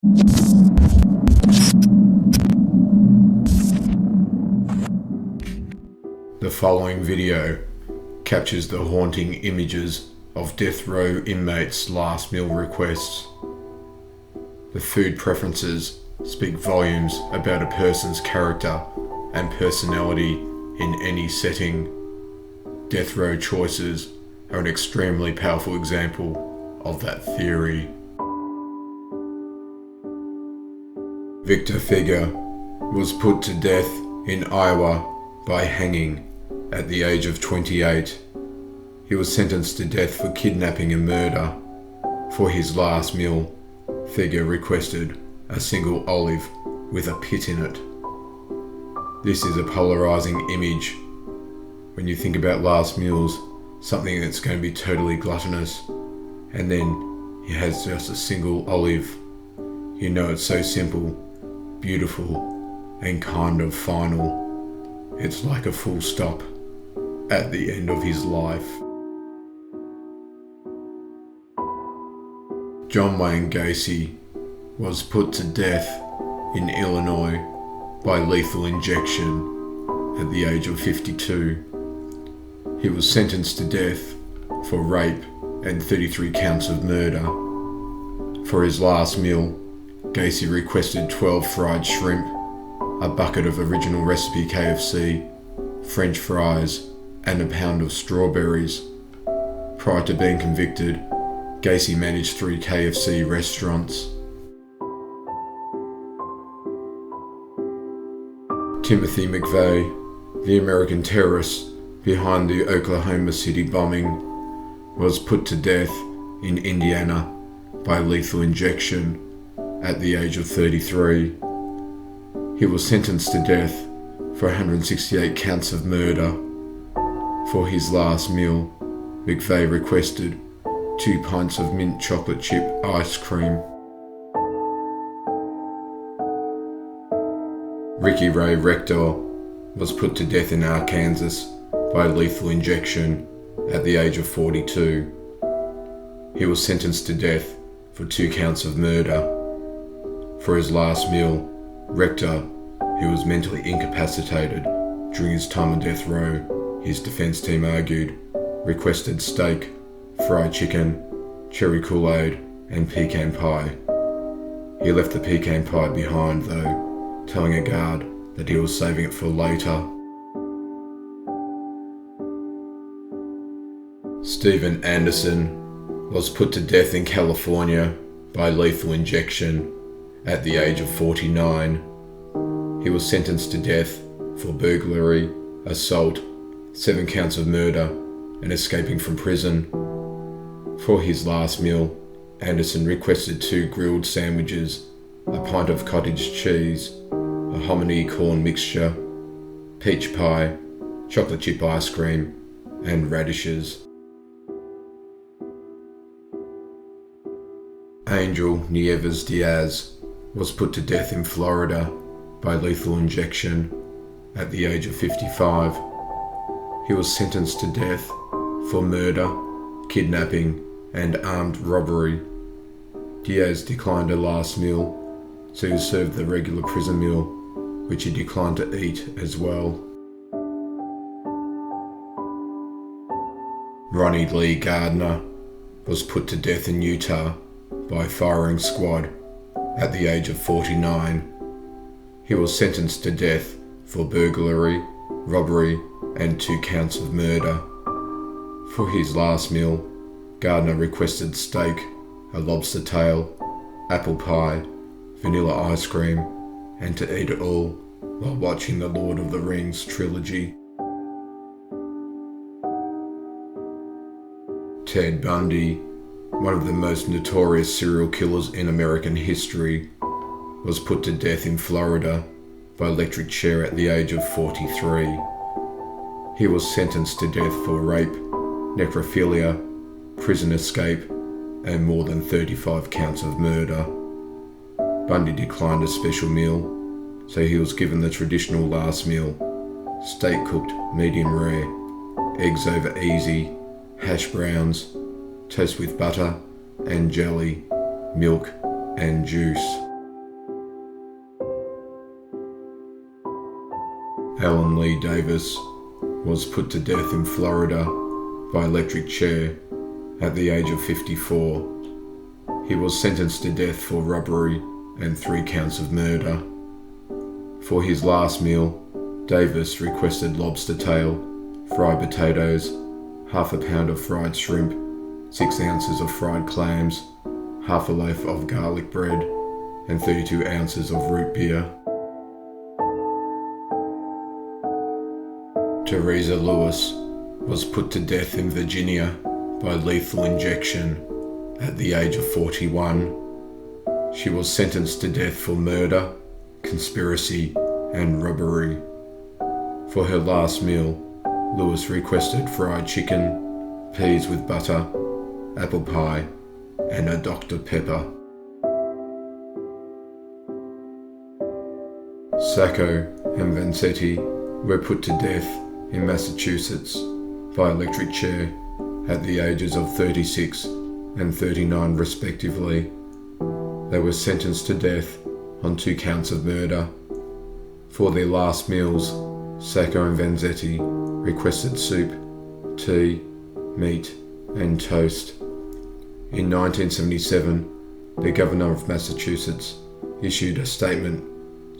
The following video captures the haunting images of death row inmates' last meal requests. The food preferences speak volumes about a person's character and personality in any setting. Death row choices are an extremely powerful example of that theory. Victor Fegeur was put to death in Iowa by hanging at the age of 28. He was sentenced to death for kidnapping and murder. For his last meal, Fegeur requested a single olive with a pit in it. This is a polarizing image. When you think about last meals, something that's going to be totally gluttonous, and then he has just a single olive. You know, it's so simple, beautiful, and kind of final. It's like a full stop at the end of his life. John Wayne Gacy was put to death in Illinois by lethal injection at the age of 52. He was sentenced to death for rape and 33 counts of murder. For his last meal, Gacy requested 12 fried shrimp, a bucket of original recipe KFC, French fries, and a pound of strawberries. Prior to being convicted, Gacy managed 3 KFC restaurants. Timothy McVeigh, the American terrorist behind the Oklahoma City bombing, was put to death in Indiana by lethal injection at the age of 33. He was sentenced to death for 168 counts of murder. For his last meal, McVeigh requested 2 pints of mint chocolate chip ice cream. Ray Rector was put to death in Arkansas by lethal injection at the age of 42. He was sentenced to death for 2 counts of murder. For his last meal, Rector, who was mentally incapacitated during his time on death row, his defense team argued, requested steak, fried chicken, cherry Kool-Aid, and pecan pie. He left the pecan pie behind though, telling a guard that he was saving it for later. Steven Anderson was put to death in California by lethal injection at the age of 49. He was sentenced to death for burglary, assault, 7 counts of murder, and escaping from prison. For his last meal, Anderson requested 2 grilled sandwiches, a pint of cottage cheese, a hominy corn mixture, peach pie, chocolate chip ice cream, and radishes. Angel Nieves Diaz was put to death in Florida by lethal injection at the age of 55. He was sentenced to death for murder, kidnapping, and armed robbery. Diaz declined a last meal, so he was served the regular prison meal, which he declined to eat as well. Ronnie Lee Gardner was put to death in Utah by firing squad at the age of 49. He was sentenced to death for burglary, robbery, and 2 counts of murder. For his last meal, Gardner requested steak, a lobster tail, apple pie, vanilla ice cream, and to eat it all while watching the Lord of the Rings trilogy. Ted Bundy, one of the most notorious serial killers in American history, was put to death in Florida by electric chair at the age of 43. He was sentenced to death for rape, necrophilia, prison escape, and more than 35 counts of murder. Bundy declined a special meal, so he was given the traditional last meal: steak cooked medium rare, eggs over easy, hash browns, toast with butter and jelly, milk and juice. Alton Lee Davis was put to death in Florida by electric chair at the age of 54. He was sentenced to death for robbery and 3 counts of murder. For his last meal, Davis requested lobster tail, fried potatoes, half a pound of fried shrimp, 6 ounces of fried clams, half a loaf of garlic bread, and 32 ounces of root beer. Teresa Lewis was put to death in Virginia by lethal injection at the age of 41. She was sentenced to death for murder, conspiracy, and robbery. For her last meal, Lewis requested fried chicken, peas with butter, apple pie, and a Dr. Pepper. Sacco and Vanzetti were put to death in Massachusetts by electric chair at the ages of 36 and 39 respectively. They were sentenced to death on 2 counts of murder. For their last meals, Sacco and Vanzetti requested soup, tea, meat, and toast. In 1977, the governor of Massachusetts issued a statement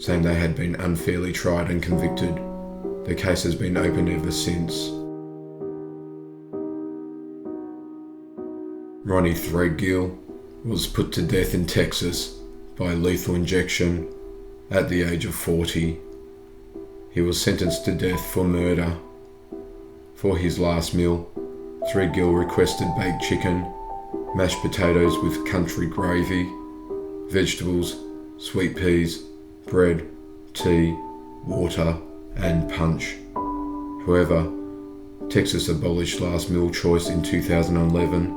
saying they had been unfairly tried and convicted. The case has been open ever since. Ronny Threadgill was put to death in Texas by lethal injection at the age of 40. He was sentenced to death for murder. For his last meal, Threadgill requested baked chicken, mashed potatoes with country gravy, vegetables, sweet peas, bread, tea, water, and punch. However, Texas abolished last meal choice in 2011,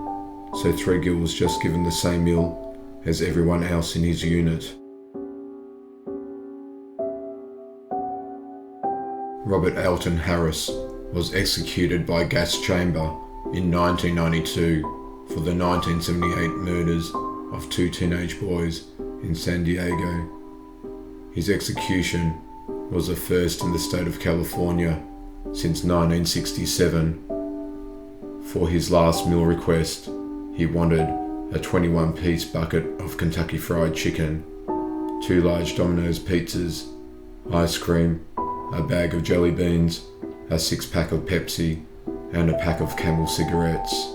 so Threadgill was just given the same meal as everyone else in his unit. Robert Alton Harris was executed by gas chamber in 1992 for the 1978 murders of 2 teenage boys in San Diego. His execution was the first in the state of California since 1967. For his last meal request, he wanted a 21-piece bucket of Kentucky Fried Chicken, 2 large Domino's pizzas, ice cream, a bag of jelly beans, a 6-pack of Pepsi, and a pack of Camel cigarettes.